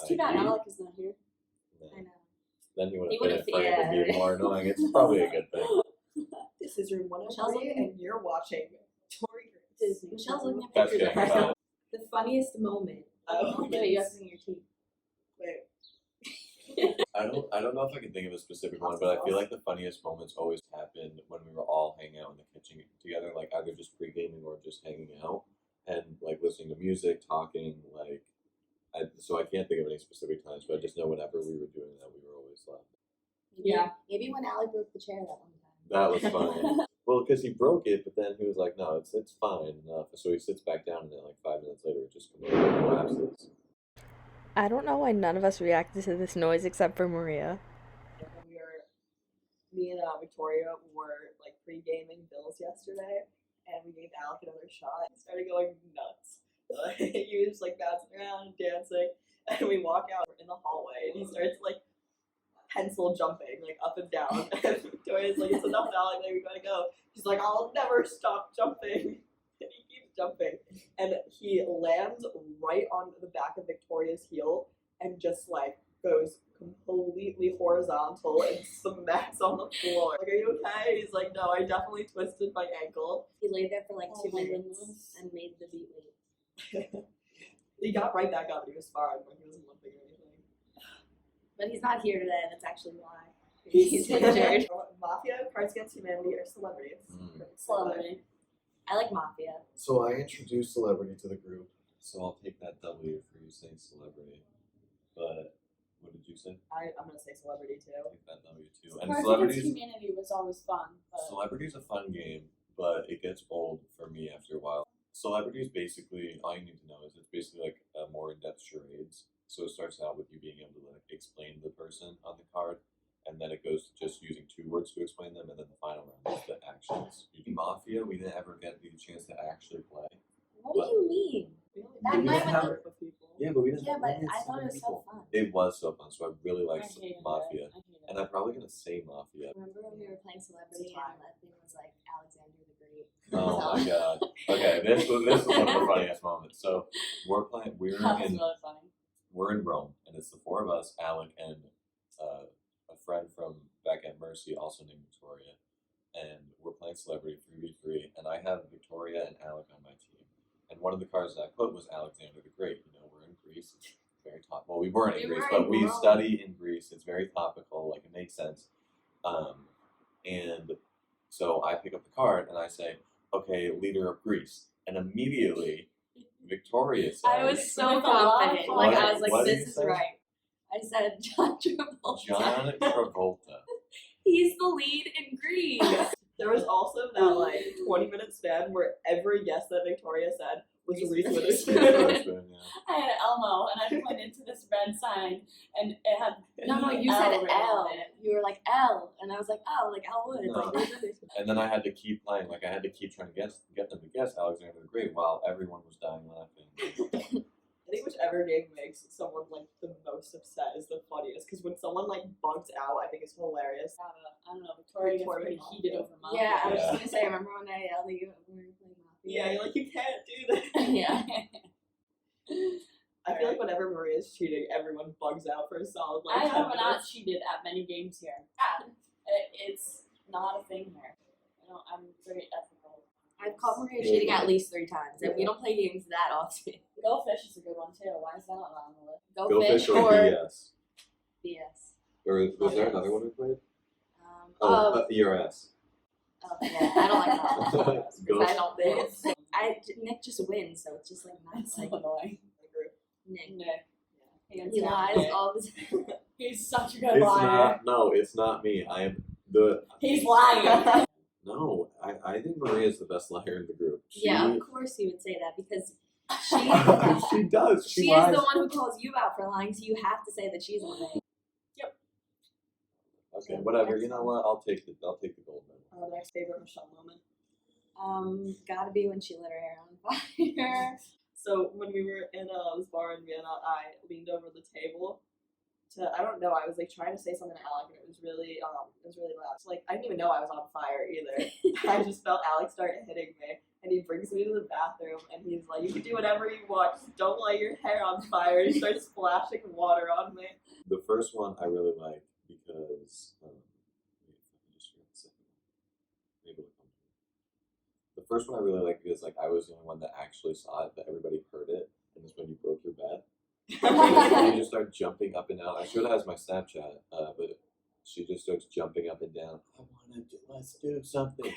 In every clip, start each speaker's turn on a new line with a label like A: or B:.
A: It's too bad Alec is not here.
B: Yeah.
A: I know.
B: Then he would have been afraid and be more annoying. It's probably a good thing.
C: This is room 103, and you're watching Tori
A: Disney. Michelle's looking at
B: That's
A: pictures of
B: getting
A: herself.
B: fun.
A: The funniest moment.
C: Oh,
A: Yeah, you have to in your teeth.
C: Wait.
B: I don't know if I can think of a specific one, but I feel like the funniest moments always happened when we were all hanging out in the kitchen together, like either just pre-gaming or just hanging out and like listening to music, talking, like so I can't think of any specific times, but I just know whenever we were doing that, we were always laughing.
A: Yeah. Maybe when Alec broke the chair that one time.
B: That was funny. Well, because he broke it, but then he was like, "No, it's fine enough." So he sits back down, and then like 5 minutes later, it just completely collapses.
D: I don't know why none of us reacted to this noise except for Maria.
C: Me and Victoria were like pre-gaming Bills yesterday, and we gave Alec another shot. He started going nuts. He was like bouncing around and dancing, and we walk out in the hallway, and he starts like pencil jumping like up and down. And Victoria's like, "It's enough, Alec, like, we gotta go." He's like, "I'll never stop jumping." And he keeps jumping, and he lands right on the back of Victoria's heel and just like goes completely horizontal and smacks on the floor. Like, "Are you okay?" He's like, "No, I definitely twisted my ankle."
A: He laid there for like 2 minutes and made the beat wait.
C: He got right back up and he was fine, but he wasn't limping or anything.
A: But he's not here today, and that's actually why.
C: He's
A: injured.
C: Mafia, Cards Against Humanity, or Celebrities.
A: Celebrity. I like Mafia.
B: So I introduced celebrity to the group, so I'll take that W for you saying celebrity. But what did you say?
C: I'm gonna say Celebrity too.
B: I'll take that W too. And
E: Cards
B: celebrities.
E: Against Humanity was always fun. But
B: Celebrity's a fun game, but it gets old for me after a while. Celebrities basically, all you need to know is it's basically like a more in-depth charades. So it starts out with you being able to like explain the person on the card, and then it goes to just using 2 words to explain them, and then the final round is the actions. Mafia, we didn't ever get the chance to actually play.
A: What do you mean? That
B: We
A: night
B: didn't
A: when
B: have-
A: the
C: with people.
B: Yeah, but we didn't.
A: Yeah,
B: we
A: but
B: didn't
A: I
B: see
A: thought it
B: many
A: was so
B: people.
A: fun.
B: It was so fun, so I really
E: I
B: like
E: hated
B: Mafia.
E: it. I hated
B: And
E: it.
B: I'm probably gonna say Mafia.
A: Remember when we were playing Celebrity and that thing was like Alexander the Great?
B: Oh my god. Okay, this was one of the funniest moments. So we're playing.
E: That was really funny.
B: We're in Rome, and it's the 4 of us, Alec and a friend from back at Mercy, also named Victoria, and we're playing Celebrity 3v3, and I have Victoria and Alec on my team. And one of the cards that I put was Alexander the Great. You know, we're in Greece. It's very top. Well, we weren't in
A: We
B: Greece,
A: were in
B: but we
A: Rome.
B: study in Greece. It's very topical. Like, it makes sense. And so I pick up the card and I say, "Okay, leader of Greece," and immediately Victoria says,
A: I was so
E: With a lot of
A: confident.
E: fun.
A: Like I was
B: What
A: like,
B: did
A: this
B: you
A: is
B: say?
A: right. I said John Travolta.
B: John Travolta.
A: He's the lead in Greece.
C: There was also that like 20-minute span where every guess that Victoria said was Reese Witherspoon.
E: I had Elmo, and I pointed to this red sign, and it had
A: No, you
E: L
A: said
E: written
A: L.
E: on it.
A: You were like L, and I was like, oh, like L Wood.
B: No.
A: Like,
B: And then I had to keep playing. Like, I had to keep trying to get them to guess Alexander the Great while everyone was dying laughing.
C: I think whichever game makes someone like the most upset is the funniest. Because when someone like bunks out, I think it's hilarious.
E: I don't know, Victoria gets pretty heated over Mafia.
A: yeah, I was
B: Yeah.
A: just gonna say, remember when I yelled at you when we were playing Mafia?
C: Yeah, you're like, you can't do that.
A: Yeah.
C: I feel like whenever Maria's cheating, everyone bugs out for a solid like
E: I
C: 10
E: have not
C: minutes.
E: cheated at many games here. It's not a thing here. I'm very ethical.
A: I've caught Maria cheating at least 3 times, and we don't play games that often.
E: Go Fish is a good one too. Why is that not on the list?
A: Go,
B: Go
A: Fish
B: or
A: or
B: BS.
A: BS.
B: Or was there
A: Yes.
B: another one we played?
A: Oh,
B: ERS.
A: yeah, I don't like that one.
B: Go.
A: I don't think Nick just wins, so it's just like not
E: So
A: like
E: annoying.
A: Nick.
E: Nick.
A: He lies all the time.
E: He's such a good
B: It's
E: liar.
B: not. No, it's not me. I am the.
E: He's lying.
B: No, I think Maria is the best liar in the group.
A: Yeah, of course he would say that because she
B: She does.
A: she
B: lies.
A: is the one who calls you out for lying, so you have to say that she's lying.
B: Okay, whatever. You know what? I'll take the gold medal.
C: The next favorite Michelle moment.
A: Gotta be when she lit her hair on fire.
C: So when we were in this bar in Vienna, I leaned over the table I don't know. I was like trying to say something to Alec, and it was really loud. So, like, I didn't even know I was on fire either. I just felt Alec start hitting me, and he brings me to the bathroom, and he's like, "You can do whatever you want, just don't light your hair on fire." He starts splashing water on me.
B: The first one I really liked because maybe it'll come to me. The first one I really liked because like I was the only one that actually saw it, but everybody heard it, and it's when you broke your bed. And you just start jumping up and down. I showed it as my Snapchat, but she just starts jumping up and down. Let's do something.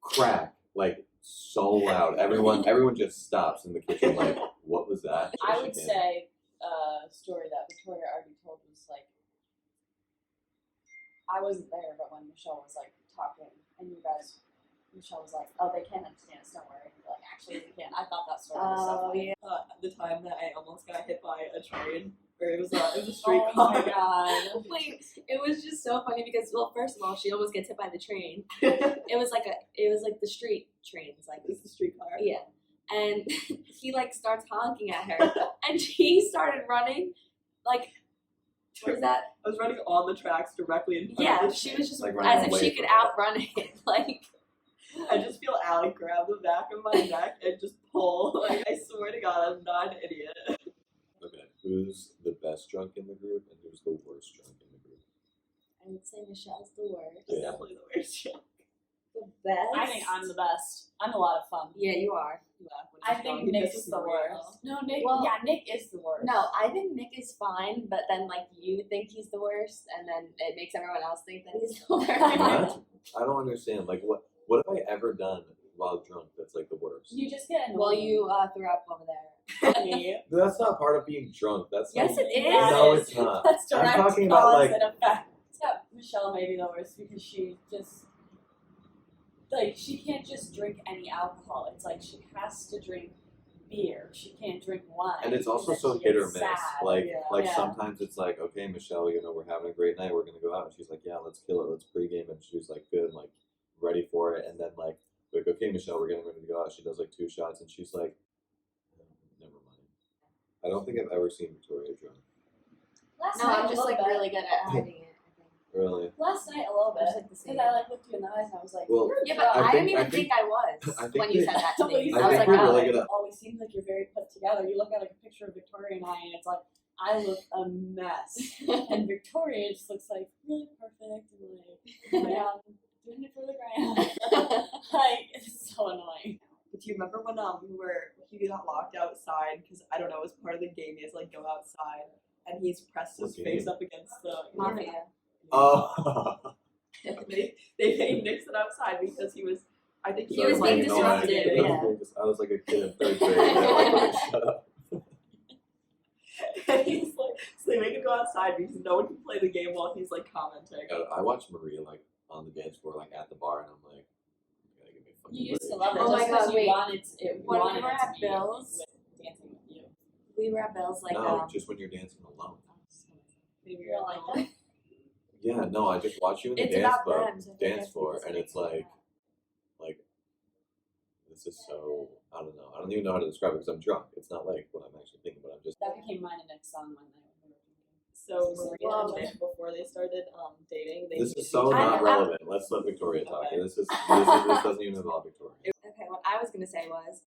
B: Crack, like so loud. Everyone just stops in the kitchen. Like, what was that?
E: I would say a story that Victoria already told was like, I wasn't there, but when Michelle was like talking, and Michelle was like, "Oh, they can't understand us. Don't worry." Like, actually, they can. I thought that story was so funny.
C: The time that I almost got hit by a train, or it was a streetcar.
E: Oh my god!
A: Wait, it was just so funny because, well, first of all, she almost gets hit by the train. It was like the street trains, like
C: It's the streetcar.
A: yeah. And he like starts honking at her, and she started running, like, what is that?
C: I was running on the tracks directly in front
A: Yeah,
C: of the
A: she
C: train.
A: was just
B: Like
A: as
B: running
A: if
B: away
A: she could
B: from it.
A: outrun it, like.
C: I just feel Alec grab the back of my neck and just pull. Like, I swear to God, I'm not an idiot.
B: Okay, who's the best drunk in the group and who's the worst drunk in the group?
A: I would say Michelle's the worst.
B: Yeah.
C: Definitely the worst joke.
A: The best.
E: I think I'm the best. I'm a lot of fun.
A: Yeah, you are.
E: I think Nick is the worst. No, Nick.
A: Well,
E: yeah, Nick is the worst.
A: No, I think Nick is fine, but then like you think he's the worst, and then it makes everyone else think that he's the worst.
B: What? I don't understand. Like, what have I ever done while drunk that's like the worst?
E: You just get annoyed.
A: Well, you threw up over there.
C: Me.
B: That's not part of being drunk. That's
A: Yes,
B: not,
A: it is.
B: No, it's not.
E: That's
B: I'm
E: direct
B: talking about,
E: cause
B: like-
E: and effect. Yeah, Michelle may be the worst because she just she can't just drink any alcohol. It's like she has to drink beer. She can't drink wine.
B: And it's also
E: because
B: so
E: she
B: hit or
E: gets
B: miss.
E: sad.
B: Like
E: Yeah.
B: sometimes it's like, okay, Michelle, we're having a great night. We're gonna go out, and she's like, yeah, let's kill it. Let's pregame, and she's like, good, and like ready for it. And then like, okay, Michelle, we're getting ready to go out. She does like 2 shots, and she's like, never mind. I don't think I've ever seen Victoria drunk.
E: Last
A: No,
E: night,
A: I'm
E: a
A: just
E: little
A: like
E: bit.
A: really good at hiding it.
B: Really?
E: Last night, a little bit.
A: Just like the
E: Because
A: same.
E: I looked you in the eyes and I was like,
B: Well,
E: you're
A: Yeah, but
B: I
A: I,
B: think-
A: didn't even
B: I
A: think
B: think-
A: I was
B: I think
A: when you
B: they-
A: said that to me.
E: I
A: I was
B: think
A: like,
B: we're
A: oh.
B: really good at-
E: always seems like you're very put together. You look at like a picture of Victoria and I, and it's like I look a mess, and Victoria just looks like really perfect and like yeah, I'm doing it for the gram. Like it's so annoying.
C: But do you remember when he got locked outside because I don't know, it was part of the game. He has to like go outside and he's pressed his
B: What
C: face
B: game?
C: up against the
A: Mafia.
B: Oh.
C: they made Nick sit outside because he was. I think
A: He was
C: like,
A: being
C: annoyed.
A: disruptive, yeah.
B: I was like a kid in 3rd grade. And I was like, shut up.
C: And he's like, so they make him go outside because no one can play the game while he's like commenting.
B: I watched Maria like on the dance floor, like at the bar, and I'm like, you gotta give me a fucking
E: You used to
B: break.
E: love it
A: Oh my
E: just because
A: God,
E: you
A: wait.
E: wanted it.
A: When we
E: wanted
A: were
E: it to
A: at
E: be
A: Bill's-
E: with dancing with you.
A: We were at Bill's like
B: No, just when you're dancing alone.
C: Maybe
E: You're like that.
B: Yeah, no, I just watch you in the
A: it's
B: dance
A: about
B: club,
A: them. So I think
B: dance
A: that's
B: floor,
A: because
B: and
A: they
B: it's
A: do
B: like, this is so, I don't know. I don't even know how to describe it because I'm drunk. It's not like what I'm actually thinking, but I'm just.
E: That became mine and Nick's song one night. When we were drinking.
C: So Maria
A: Well,
C: and Nick, before they started dating, they
B: This
C: knew
B: is so
C: each
B: not
C: other.
B: relevant. Let's let Victoria talk.
C: Okay.
B: This doesn't even involve Victoria.
A: Okay, what I was gonna say was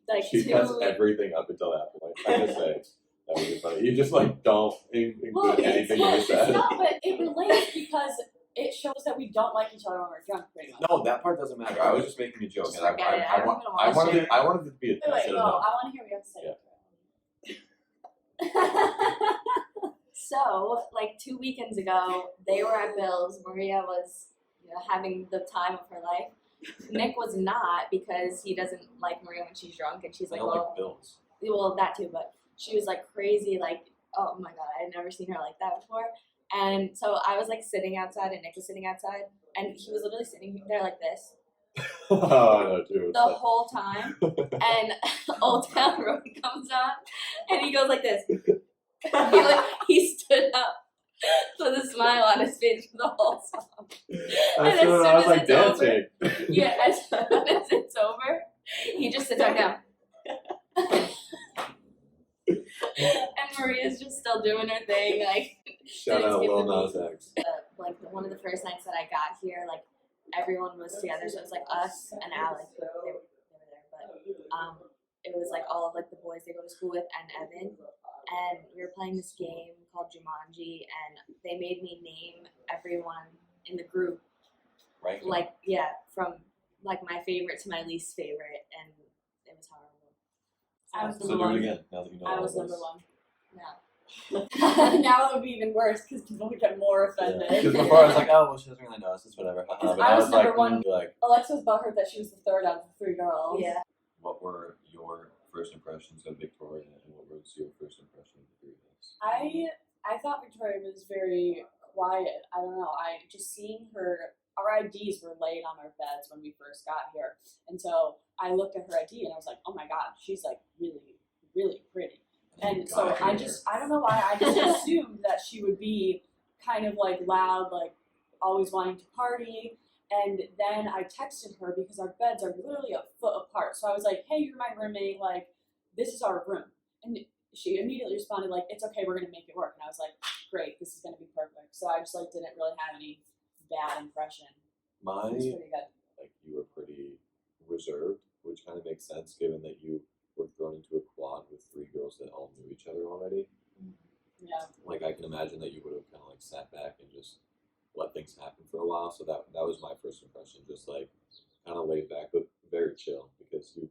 A: like
B: She
A: two.
B: has everything up until that point. I just say that would be funny. You just like don't include
E: Well,
B: anything you said.
E: no, but it relates because it shows that we don't like each other when we're drunk, pretty much.
B: No, that part doesn't matter. I was just making a joke,
A: Just
B: and
A: forget it. I don't even watch it.
B: I wanted it to be a
E: Wait,
B: instead
E: no,
B: of no.
E: I want to hear what you have to say.
A: So, like 2 weekends ago, they were at Bill's. Maria was, having the time of her life. Nick was not because he doesn't like Maria when she's drunk, and she's
B: I
A: like,
B: don't
A: well,
B: like bills.
A: well, that too. But she was like crazy, like, oh my god, I had never seen her like that before. And so I was like sitting outside, and Nick was sitting outside, and he was literally sitting there like this
B: Oh, I know too.
A: the whole time. And Old Town Road comes on, and he goes like this. He stood up with a smile on his face for the whole song.
B: I
A: as soon
B: was
A: as
B: like
A: it's over-
B: dancing.
A: Yeah, as soon as it's over, he just sits back down. And Maria's just still doing her thing, like
B: Shout out Lil Nas X.
A: One of the first nights that I got here, like everyone was together, so it was like us and Alex. They were there, but it was like all of like the boys they go to school with and Evan, and we were playing this game called Jumanji, and they made me name everyone in the group,
B: Right.
A: like from like my favorite to my least favorite, and it was horrible.
E: I was
B: So
E: number
B: do it
E: one.
B: again. Now that you know.
E: I
B: all
E: was
B: this.
E: number one.
A: No.
E: Now it would be even worse because people would get more offended.
B: Because before I was like, oh well, she doesn't really know us. It's whatever. But
E: I
B: I
E: was
B: was like,
E: number one.
B: like,
E: Alexa was butthurt that she was the third out of the 3 girls.
A: Yeah.
B: what were your first impressions of Victoria, and what was your first impression of the three of us?
E: I thought Victoria was very quiet. I don't know. I just seeing her. Our IDs were laid on our beds when we first got here, and so I looked at her ID and I was like, oh my god, she's like really, really pretty. And so I don't know why, I just assumed that she would be kind of like loud, like always wanting to party. And then I texted her because our beds are literally a foot apart. So I was like, hey, you're my roommate, like this is our room. And she immediately responded like, it's okay, we're gonna make it work. And I was like, great, this is gonna be perfect. So I just like didn't really have any bad impression. It was pretty good.
B: Like you were pretty reserved, which kind of makes sense given that you were thrown into a quad with 3 girls that all knew each other already.
E: Yeah.
B: Like I can imagine that you would have kind of like sat back and just let things happen for a while. So that was my first impression, just like kind of laid back but very chill, because you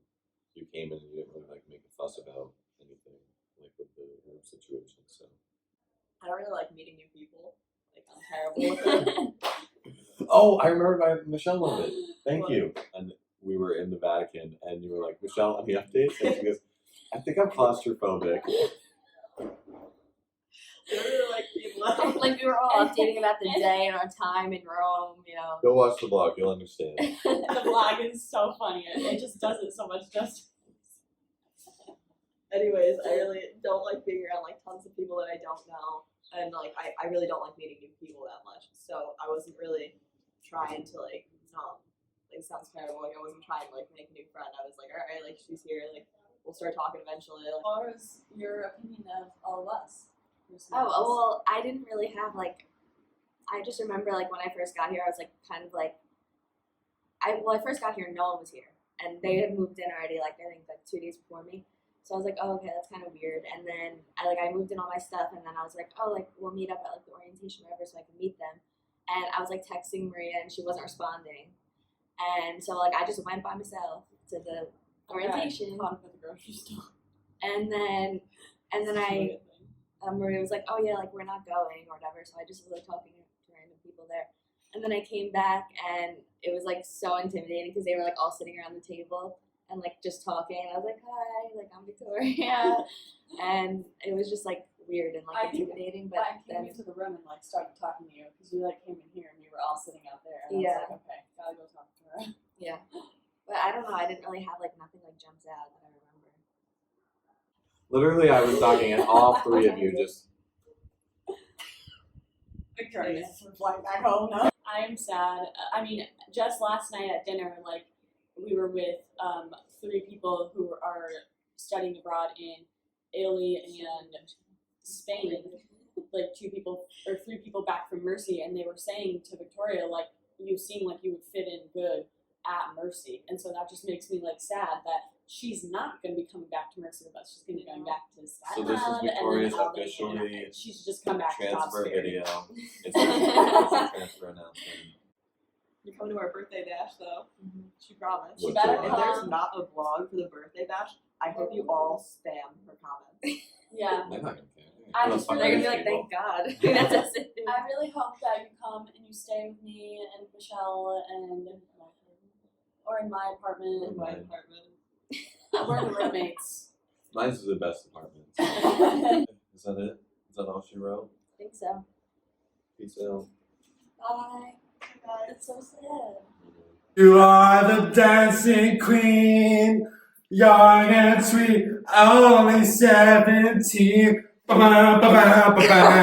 B: came in and you didn't really like make a fuss about anything like with the situation. So
C: I don't really like meeting new people. Like I'm terrible with it.
B: oh, I remember my Michelle moment. Thank
C: What?
B: you. And we were in the Vatican, and you were like, Michelle, any updates? And she goes, I think I'm claustrophobic.
C: Literally, like people.
A: Like we were all updating about the day and our time in Rome,
B: Go watch the vlog, you'll understand.
E: The vlog is so funny. It just does it so much justice.
C: Anyways, I really don't like being around like tons of people that I don't know, and like I really don't like meeting new people that much. So I wasn't really trying to like it sounds terrible. Like I wasn't trying to like make a new friend. I was like, all right, like she's here, like we'll start talking eventually. Like,
E: What was your opinion of all of us?
A: Oh, well, I didn't really have like. I just remember like when I first got here, I was like kind of like. I first got here, no one was here, and they had moved in already. Like I think like 2 days before me, so I was like, oh okay, that's kind of weird. And then I moved in all my stuff, and then I was like, oh like we'll meet up at like the orientation or whatever, so I can meet them. And I was like texting Maria, and she wasn't responding, and so like I just went by myself to the orientation.
E: Caught up at the grocery store.
A: And then Maria was like, oh yeah, like we're not going or whatever. So I just was like talking to random people there. And then I came back and it was like so intimidating because they were like all sitting around the table and like just talking. And I was like, hi, like I'm Victoria. And it was just like weird and like intimidating. But
E: I came into the room and like started talking to you because you like came in here and we were all sitting out there. And
A: Yeah.
E: I was like, okay, gotta go talk to her.
A: yeah. But I don't know, I didn't really have like nothing like jumps out that I remember.
B: Literally, I was talking, and all 3 of you just.
E: Victoria is flying back home now. I am sad. I mean, just last night at dinner, like we were with 3 people who are studying abroad in Italy and Spain. Like 3 people back from Mercy, and they were saying to Victoria, like, you seem like you would fit in good at Mercy, and so that just makes me like sad that she's not going to be coming back to Mercy with us. She's going to be going back to
B: So
E: Staten
B: this is
E: Island,
B: Victoria's
E: and then Albany,
B: officially
E: and she's just come back to
B: transfer
E: John's
B: video.
E: Ferry.
B: It's a transfer announcement.
C: you come to our birthday bash though. She promised.
B: What,
E: better
B: July?
C: If there's not a vlog for the birthday bash, I hope you all spam her comments.
E: Yeah.
B: They're not gonna care.
E: I
B: Well,
E: just
B: fuck
A: They're gonna be
B: these
A: like,
B: people.
A: thank God. That's it.
E: I really hope that you come and you stay with me and Michelle and or in my apartment.
C: In my apartment.
E: We're the roommates.
B: Mine's the best apartment. Is that it? Is that all she wrote?
A: I think so.
B: Peace out.
E: Bye. It's so sad.
F: You are the dancing queen, young and sweet, only 17. Ba-ba, ba-ba, ba-ba.